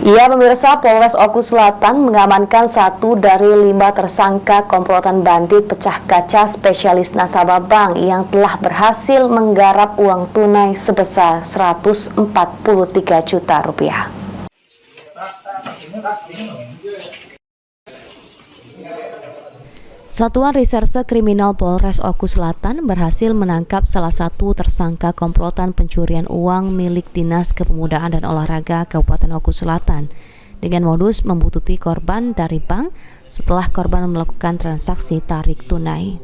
Ya, pemirsa, Polres Oku Selatan mengamankan 1 dari 5 tersangka komplotan bandit pecah kaca spesialis nasabah bank yang telah berhasil menggarap uang tunai sebesar Rp143 juta. Satuan Reserse Kriminal Polres Oku Selatan berhasil menangkap salah satu tersangka komplotan pencurian uang milik Dinas Kepemudaan dan Olahraga Kabupaten Oku Selatan dengan modus membututi korban dari bank setelah korban melakukan transaksi tarik tunai.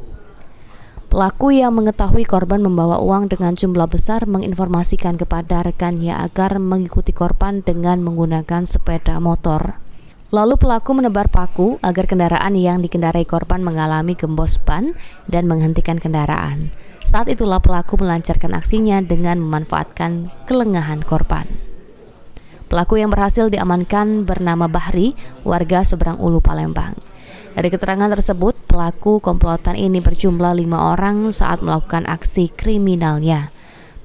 Pelaku yang mengetahui korban membawa uang dengan jumlah besar menginformasikan kepada rekannya agar mengikuti korban dengan menggunakan sepeda motor. Lalu pelaku menebar paku agar kendaraan yang dikendarai korban mengalami gembos ban dan menghentikan kendaraan. Saat itulah pelaku melancarkan aksinya dengan memanfaatkan kelengahan korban. Pelaku yang berhasil diamankan bernama Bahri, warga Seberang Ulu, Palembang. Dari keterangan tersebut, pelaku komplotan ini berjumlah 5 orang saat melakukan aksi kriminalnya.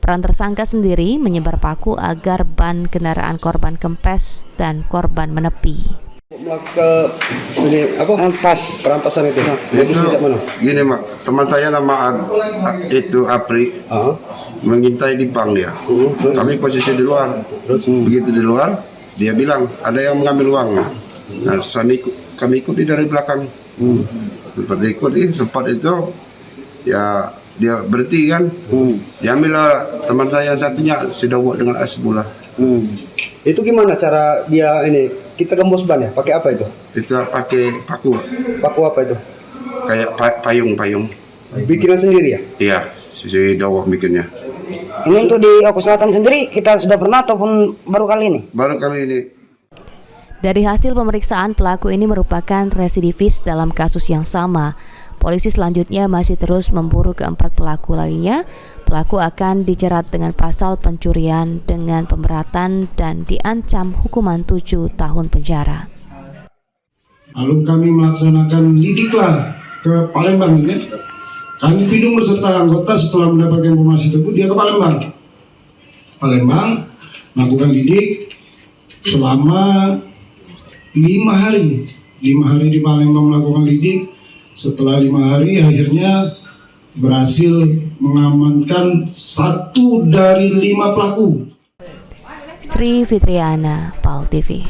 Peran tersangka sendiri menyebar paku agar ban kendaraan korban kempes dan korban menepi. Melakukan ini perampasan itu. Gini mak, teman saya nama itu Apri, mengintai di bank dia. Kami posisi di luar. Begitu di luar, dia bilang ada yang mengambil uang. Nah, kami ikut dari belakang. Sempat itu, ya dia berhenti kan. Diambillah teman saya yang satunya sudah buat dengan es bola. Itu gimana cara dia ini? Kita gembos ban ya? Pakai apa itu? Itu pakai paku. Paku apa itu? Kayak payung. Bikinan sendiri ya? Iya, si Dawah bikinnya. Ini untuk di Oku Selatan sendiri kita sudah pernah ataupun baru kali ini? Baru kali ini. Dari hasil pemeriksaan, pelaku ini merupakan residivis dalam kasus yang sama. Polisi selanjutnya masih terus memburu keempat pelaku lainnya. Pelaku akan dijerat dengan pasal pencurian dengan pemberatan dan diancam hukuman 7 tahun penjara. Lalu kami melaksanakan lidiklah ke Palembang. Kami pidung beserta anggota setelah mendapatkan informasi tersebut dia ke Palembang melakukan lidik selama 5 hari. 5 hari di Palembang melakukan lidik. Setelah 5 hari akhirnya berhasil mengamankan 1 dari 5 pelaku. Sri Fitriana, PAL TV.